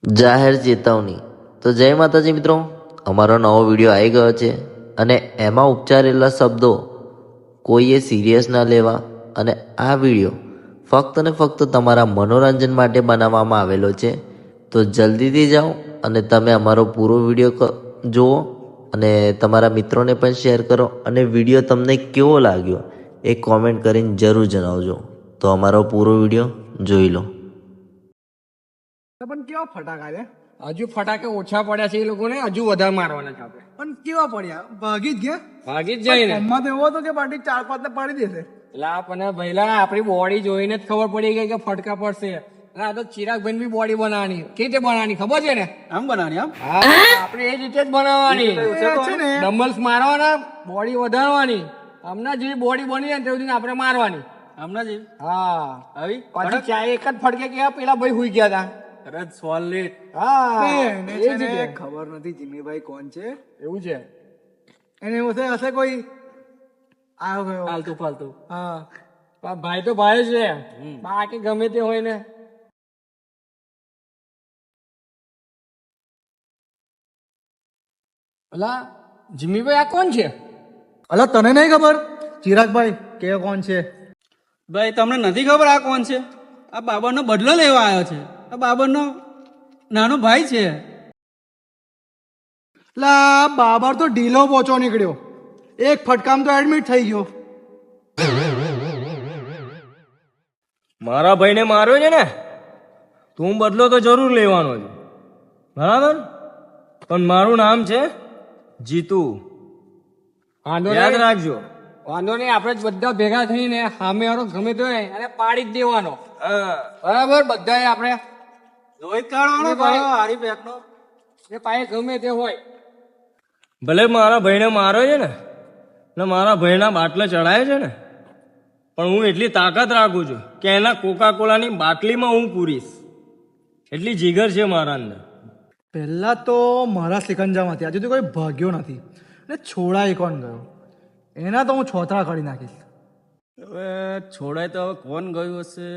જાહેર ચેતવણી. તો જય માતાજી મિત્રો, અમારો નવો વિડીયો આવી ગયો છે અને એમાં ઉચ્ચારેલા શબ્દો કોઈએ સિરિયસ ના લેવા અને આ વિડીયો ફક્ત ને ફક્ત તમારા મનોરંજન માટે બનાવવામાં આવેલો છે. તો જલ્દીથી જાઓ અને તમે અમારો પૂરો વિડીયો જુઓ અને તમારા મિત્રોને પણ શેર કરો અને વિડીયો તમને કેવો લાગ્યો એ કોમેન્ટ કરીને જરૂર જણાવજો. તો અમારો પૂરો વિડીયો જોઈ લો. પણ કેવા ફટાકા રે? હજુ ફટાકે ઓછા પડ્યા છે એ લોકોને, હજુ વધારે મારવાના છે આપણે. પણ કેવા પડ્યા? ભાગી જ ગયા. ભાગી જ જાય ને. એમાં તો એવો હતો કે પાર્ટી 4-5 ને પાડી દેશે. એટલે આપણે ભઈલા આપણી બોડી જોઈને જ ખબર પડી ગઈ કે ફટકા પડશે. અને આ તો ચિરાગભાઈ બી બોડી બનાવવાની. કેવી રીતે બનાવવાની ખબર છે ને? આમ બનાવવાની આમ? હા, આપણે એ રીતે જ બનાવવાની. છે ને ડમ્બલ્સ મારવાના, બોડી વધારવાની. હમણાં જેવી બોડી બની જાય ને તેવી આપણે મારવાની. હમણાં જ હા, આવી પછી ચાય એક જ ફટકે કેવા પેલા ભાઈ હુઈ ગયા હતા. તરત સોલિડ. હા, એને એ છે જ ને રીતે. ખબર નથી જીમીભાઈ કોણ છે. એવું છે. એને એવું હશે કોઈ આવ્યો ગયો ફાલતુ ફાલતુ. હા પણ ભાઈ તો ભાઈ જ છે, બાકી ગમે તે હોય ને. અલા જીમીભાઈ આ કોણ છે? અલા તને નહીં ખબર? ચિરાગભાઈ કે કોણ છે? ભાઈ તમને નથી ખબર આ કોણ છે? આ બાબરનો બદલો લેવા આવ્યો છે. આ બાબરનો નાનો ભાઈ છે. લા બાબર તો ઢીલો પોચો નીકળ્યો, એક ફટકામ તો એડમિટ થઈ ગયો. મારા ભાઈને માર્યો છે ને, તું બદલો તો જરૂર લેવાનો છે, બરાબર? પણ મારું નામ છે જીતુ, વાંધો યાદ નહીં, રાખજો. વાંધો નહીં. આપણે જ બધા ભેગા થઈને સામે વાળો ગમે તે હોય અને પાડી જ દેવાનો. હા, બરાબર? બધા આપણે રોહિત કાઢવાનો ભાઈ હારી પેકનો. એ પાસે ગમે તે હોય. ભલે મારા ભાઈને માર્યો છે ને મારા ભાઈના બાટલા ચડાય છે ને, પણ હું એટલી તાકાત રાખું છું કે એના કોકા કોલાની બાટલીમાં હું પૂરીશ. એટલી જીગર છે મારા અંદર. પહેલા તો મારા સિકંજામાંથી આજે તો કોઈ ભાગ્યો નથી ને છોડાઈ કોણ ગયો એના તો હું છોતરા કાઢી નાખીશ. હવે છોડાય તો હવે કોણ ગયું હશે?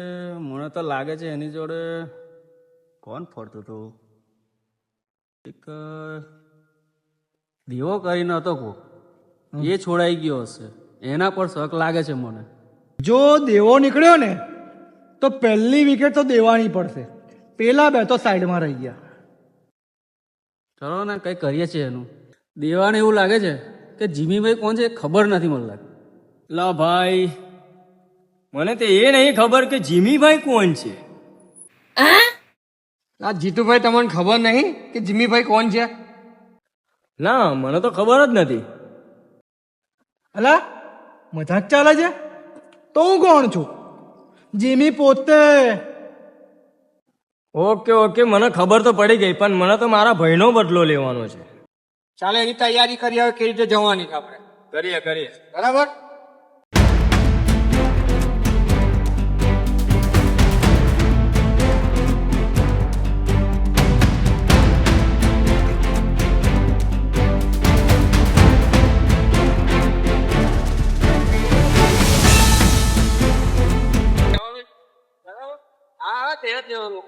મને તો લાગે છે એની જોડે કોણ ફરતું હતું, એક દીવો કરીને હતો કોક, એ છોડાઈ ગયો હશે. એના પર શક લાગે છે મને. જો દેવો નીકળ્યો ને તો પહેલી વિકેટ તો દેવાની પડશે, પેલા બે તો સાઈડમાં રહી ગયા. ચલો ને કંઈ કરીએ છીએ એનું. દેવાને એવું લાગે છે કે જીમીભાઈ કોણ છે એ ખબર નથી મને લાગે. લા ભાઈ, મને તો એ નહીં ખબર કે જીમીભાઈ કોણ છે. આ જીતુભાઈ તમને ખબર નહીં કે જીમીભાઈ કોણ છે? ના, મને તો ખબર જ નથી. અલા મજાક ચાલે છે? તો હું કોણ છું? જીમી પોતે. ઓકે ઓકે, મને ખબર તો પડી ગઈ, પણ મને તો મારા ભાઈનો બદલો લેવાનો છે. ચાલો એની તૈયારી કરી, હવે કેવી રીતે જવાની છે આપણે. કરીએ કરીએ. બરાબર? હા, તે જ લેવાનું.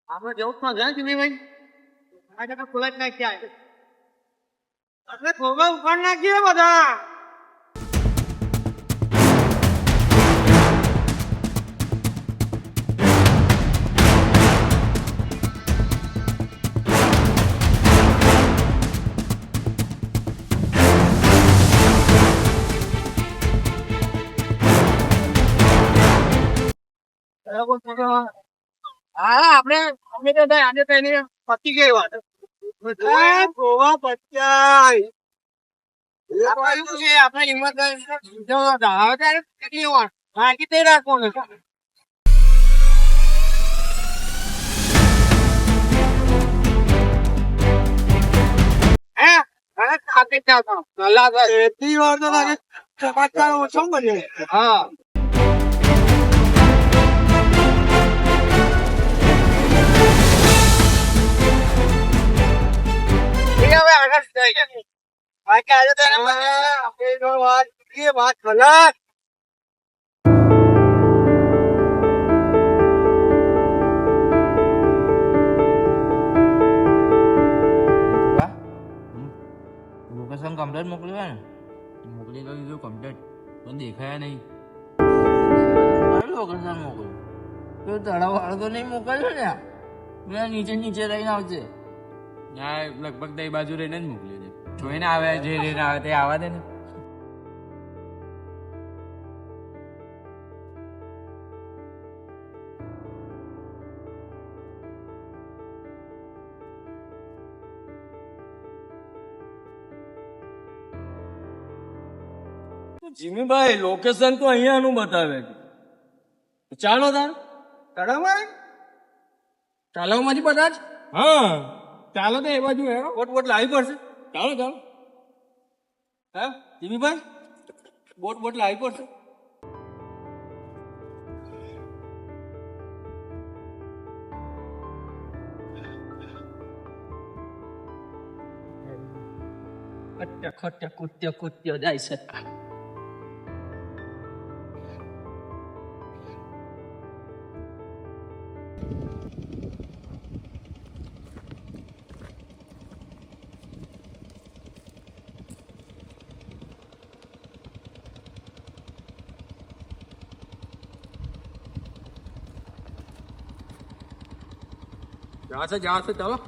આપણે જવું જ જાય જીમીભાઈ. આજે તો ખુલ્લા જ નાખ્યા. આપણે ખોબા ઉપાડ નાખીએ બધા. હા, આપણે અમે તો આજે તો એની પતી ગઈ વાત. ગોવા પચાય આપણે હિંમત હવે ત્યારે કેટલી વાર બાકી તે રાખવાનું. હે ખાતે એટલી વાર તો લાગે ઓછો બન્યો. હા લોકેશન કમ્પ્લીટ મોકલ્યું ને મોકલી તો દીધું કમ્પ્લીટ પણ દેખાયા નહીં લોકેશન મોકલ્યું તો તળાવ વાળો તો નહીં મોકલ્યો ને પેલા નીચે નીચે રહીને આવશે ના લગભગ દઈ બાજુ રહીને જ મોકલ્યું છે જોઈને આવે જે રહીને આવે તે આવવા દે ને જીમીભાઈ લોકેશન તો અહીંયાનું બતાવે છે ચાલો તાર તળાવમાં તળાવમાંથી બધા જ હા ચાલો તો એ બાજુ હેરો બોટ લાવી પડશે ચાલો ચાલો હા જીમીભાઈ બોટ લાવી પડશે કુત્યો જાય છે જાશે ચાલો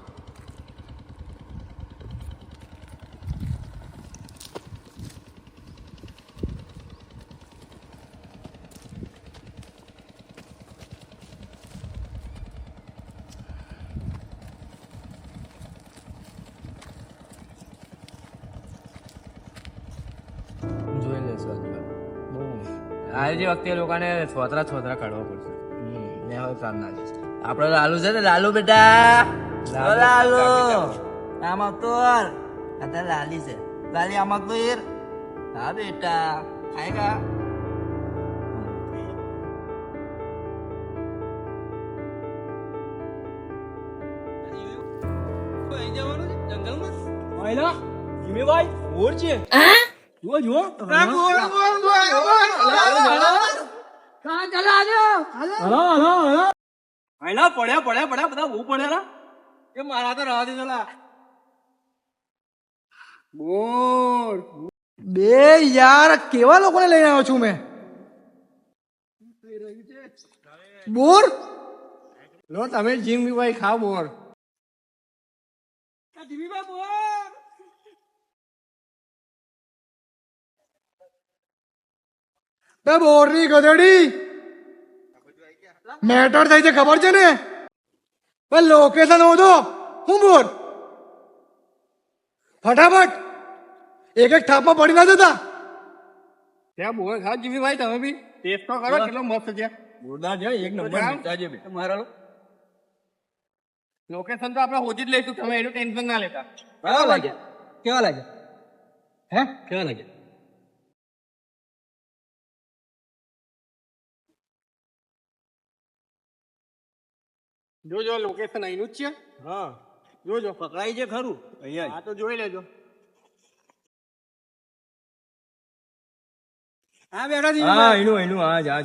જોઈ લેશું આ જે વખતે એ લોકોને છોતરા કાઢવા પડશે ને હવે કામના છે આપડે લાલુ છે ને લાલુ બેટા લાલુ આમ આવતો અત્યારે લાલી છે લાલી આમ આવતો યાર હા બેટા આયગા જીમીભાઈ મોર છે જુઓ જુઓ હાલા પડ્યા બધા બહુ પડ્યા એ મારા તો રાહ દીધેલા બોર બે યાર કેવા લોકોને લઈને આવ્યો છું મેં બોર લો તમે જીમીભાઈ ખાવ બોર બે બોરની ગધેડી મેટર થઈ છે ખબર છે ને બે લોકેશન હોતો હું બોર ફટાફટ એક ઠાપમાં પડી ના જતા ત્યાં બોર ખાવ જીમીભાઈ તમે બી ટેસ્ટ તો કરો કેટલો મસ્ત છે જોરદાર છે એક નંબર મીઠા છે બે મારા લોકેશન તો આપણે હોજી જ લઈશું તમે એનું ટેન્શન ના લેતા કેવા લાગ્યા હે કેવા લાગ્યા જોજો લોકેશન અહીંનું જ છે હા જોજો પકડાઈ છે ખરું અહીંયા હા તો જોઈ લેજો હા બેઠા હા જીમીભાઈ એનું હા જા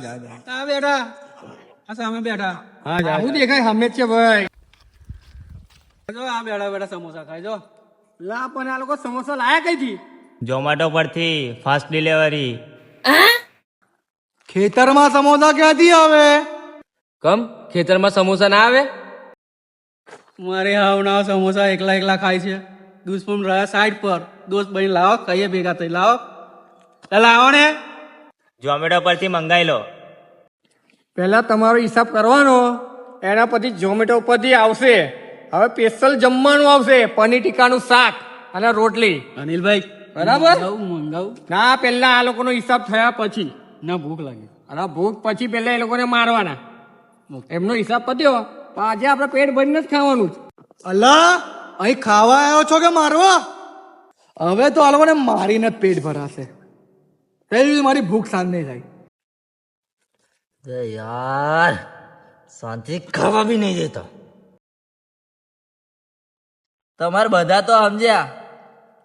હા બેઠા આ સામે બેઠા હા જા હું દેખાય સામે જ છે ભાઈ જો આ બેઠા સમોસા ખાય જો લા પણ આ લોકો સમોસા લાયા કઈથી ઝોમેટો પરથી ફાસ્ટ ડિલિવરી ખેતરમાં સમોસા ક્યાંથી આવે કમ ખેતરમાં સમોસા ના આવે મારે હાવના સમોસા એકલા ખાય છે દુશ્મન રહ્યા સાઈડ પર દોસ્ત બની લાવો કહીએ ભેગા થઈ લાવો ને ઝોમેટો પરથી મંગાવી લો પહેલા તમારો હિસાબ કરવાનો એના પછી ઝોમેટો ઉપરથી આવશે હવે સ્પેશિયલ જમવાનું આવશે પનીર ટીકાનું શાક અને રોટલી અનિલભાઈ બરાબર મંગાવું ના પહેલા આ લોકોનો હિસાબ થયા પછી ના ભૂખ લાગી અને ભૂખ પછી પહેલા એ લોકોને મારવાના એમનો હિસાબ પત્યો પણ આજે આપણે પેટ ભરીને જ ખાવાનું છે અલ્લા અહીં ખાવા આવ્યો છો કે મારવા હવે તો આ લોકોને મારીને જ પેટ ભરાશે પેલી મારી ભૂખ શાંત નહીં થાય યાર શાંતિ ખાવા બી નહીં દેતો તમારે બધા તો સમજ્યા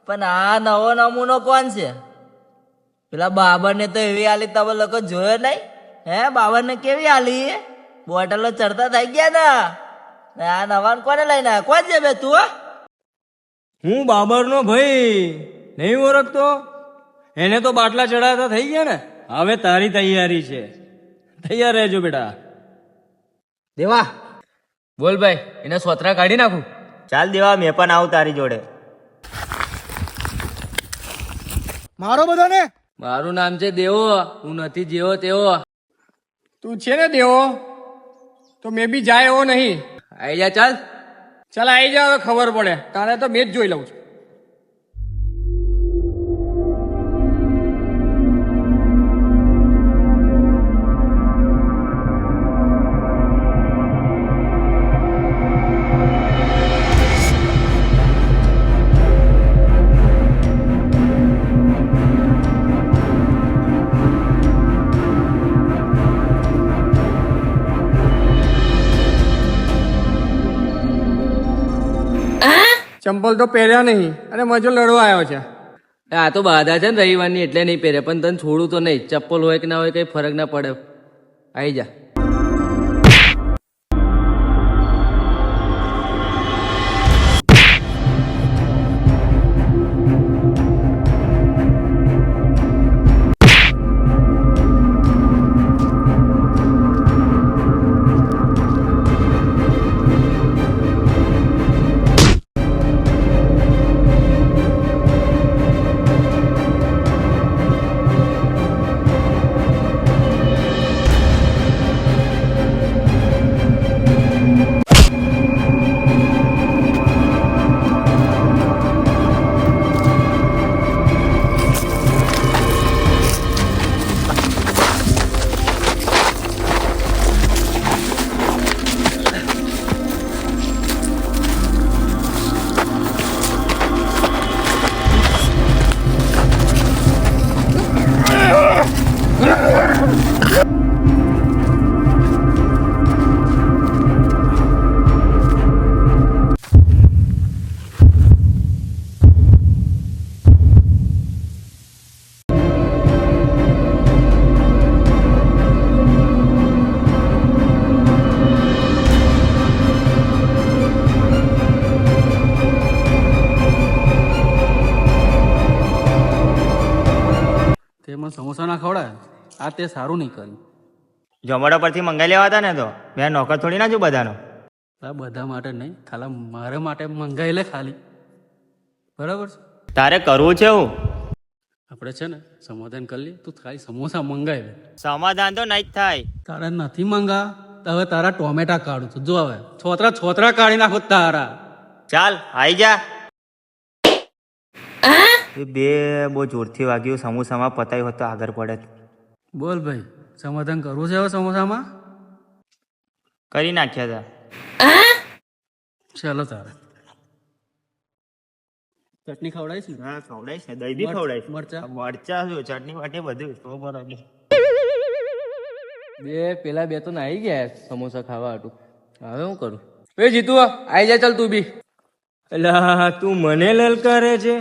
પણ આ નવો નમૂનો કોણ છે? પેલા બાબરને તો એવી આલી તમે લોકો જોયો નહીં? હે, બાબરને કેવી આલી? બોટલો ચડતા થઈ ગયા ને આ નવાન કોને લઈને આવ્યા? કોણ છે બે તું? હું બાબરનો ભાઈ નહીં ઓળખતો? એને તો બાટલા ચડાવતા થઈ ગયા ને. હવે તારી તૈયારી છે, તૈયાર રહેજો બેટા. દેવા બોલ ભાઈ, એને સોતરા કાઢી નાખું. ચાલ દેવા, મેં પણ આવું તારી જોડે. મારો બધાને મારું નામ છે દેવો, હું નથી જેવો તેવો. તું છે ને દેવો, તો મેં બી જાય એવો નહીં. આઈ જા ચાલ. ચાલ આવી જા, હવે ખબર પડે. તારે તો મેં જ જોઈ લઉં છું. ચંપલ તો પહેર્યા નહીં અને મજો લડવા આવ્યો છે. આ તો બાધા છે ને રવિવારની, એટલે નહીં પહેરે. પણ તને છોડું તો નહીં. ચપ્પલ હોય કે ના હોય કઈ ફરક ના પડે. આઈ જા. તેમાં સમોસા ના ખવડાય, આ તે સારું નહીં કર્યું. ઝોમેટો પરથી મંગાઈ લેવા હતા ને, તો મેં નોકર થોડી ના છું બધાનો. આ બધા માટે નહીં, ખાલી મારા માટે મંગાઈ લે ખાલી. બરાબર છે? તારે કરવું છે હું? આપણે છે ને સમાધાન કરી લઈએ. તું ખાલી સમોસા મંગાઈ લે. સમાધાન તો નહીં જ થાય. તારા નથી મંગા તો હવે તારા ટોમેટા કાઢું છું. જો હવે છોતરા કાઢી નાખો તારા. ચાલ આઈ જા. બે બહુ જોરથી વાગ્યું, સમોસામાં પતાવ્યું હોત તો આગળ પડે. બોલ ભાઈ, સમાધાન કરવું છે હવે સમોસામાં? કરી નાખ્યા હતા. ચાલો તારે ચટણી ખવડાવીશ ને? હા ખવડાવીશ ને, દહીં બી ખવડાવીશ. મરચા ચટણી વટણી બધું તો બરાબર. પેલા બે તો નાઈ ગયા સમોસા ખાવા હાટું. હવે હું કરું? એ જીતુ આઈ જા ચાલ તું બી. એટલે તું મને લલકારે છે?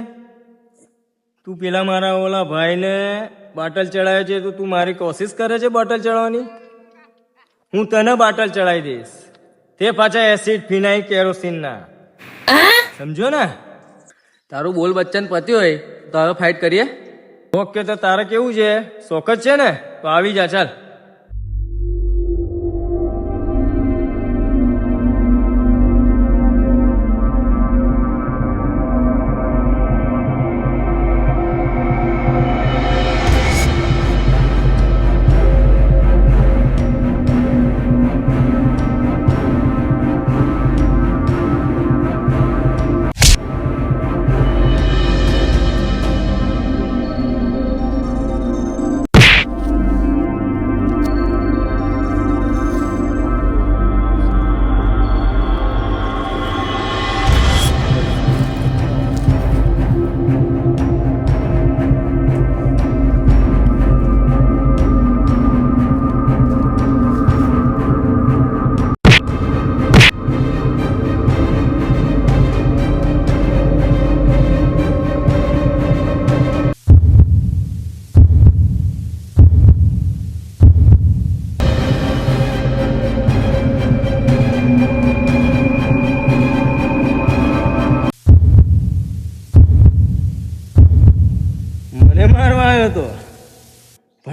તું પેલા મારા ઓલા ભાઈને બાટલ ચડાવે છે તો તું મારી કોશિશ કરે છે બાટલ ચડાવવાની? હું તને બાટલ ચડાવી દઈશ, તે પાછા એસિડ ફિનાઇલ કેરોસીનના. સમજો ને? તારું બોલ બચ્ચન પત્યું હોય તો હવે ફાઇટ કરીએ. ઓકે, તો તારે કેવું છે? શોખ જ છે ને? તો આવી જા ચાલ.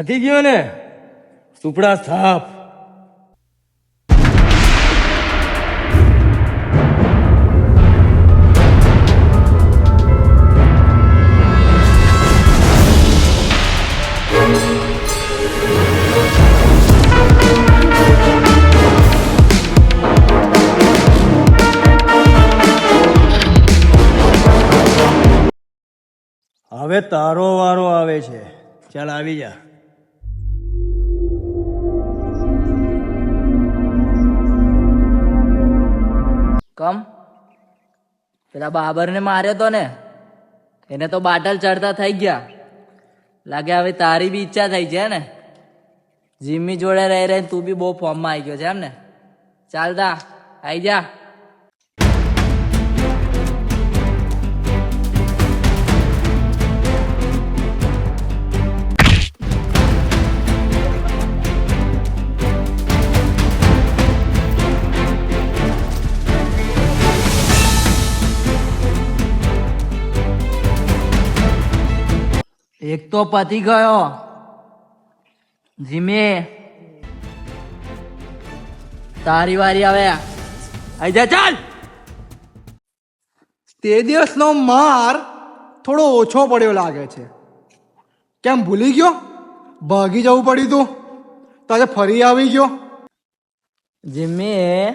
પતી ગયો ને સુપડા સાફ. હવે તારો વારો આવે છે. ચાલ આવી જા. કમ પેલા બાબરને માર્યો તો ને, એને તો બાટલ ચડતા થઈ ગયા. લાગે હવે તારી બી ઈચ્છા થઈ છે ને. જીમ્મી જોડે રહી રહી તું બી બહુ ફોર્મમાં આવી ગયો છે એમ ને. ચાલતા આઈ જા. એક તો પતી ગયો જીમી, તારી વારી આવે. આઈ જા ચાલ. તે દિવસનો માર થોડો ઓછો પડ્યો લાગે છે. કેમ ભૂલી ગયો? ભાગી જવું પડ્યું તું તો આજે ફરી આવી ગયો. જીમી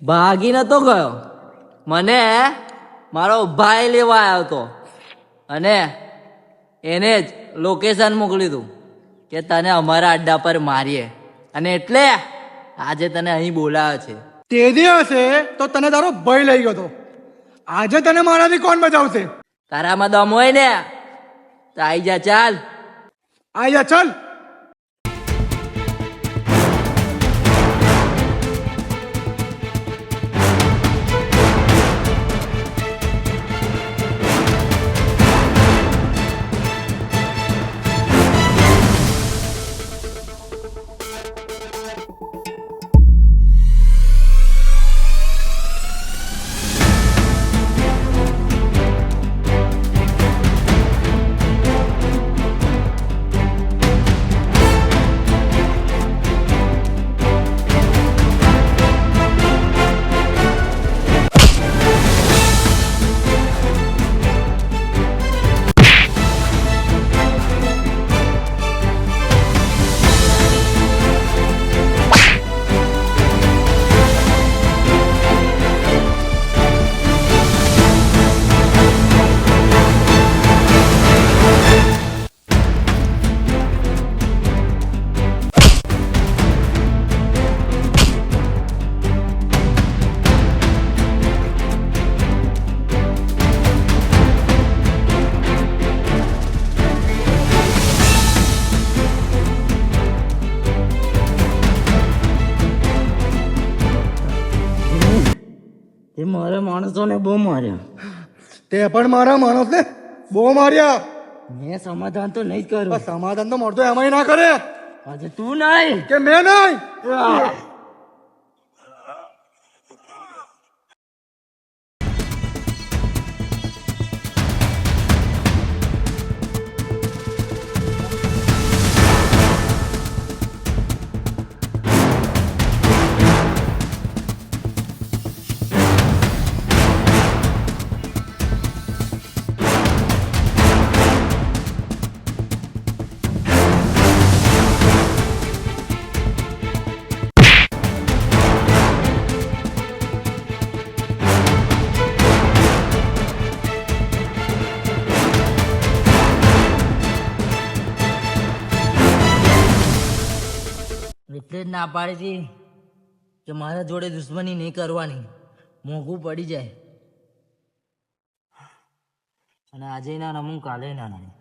ભાગી નતો ગયો, મને મારો ભાઈ લેવા આવ્યો હતો અને એને જ લોકેશન મોકલ્યું હતું કે તને અમારા અડ્ડા પર મારીએ, અને એટલે આજે તને અહીં બોલાવ્યો છે. તે દિવસે તો તને તારો ભય લઈ ગયો હતો, આજે તને મારાથી કોણ બચાવશે? તારામાં દમ હોય ને તો આઈ જા ચાલ. આઈ જા ચાલ. એ મારા માણસોને બહુ માર્યા. તે પણ મારા માણસને બહુ માર્યા. મેં સમાધાન તો નહીં કર્યું. પણ સમાધાન તો મળતો એમાંય ના કરે આજે તું નહીં કે મેં નહીં. એટલે જ ના પાડી હતી કે મારા જોડે દુશ્મની નહીં કરવાની, મોંઘું પડી જાય. અને આજે ના રમું કાલે ના રમું.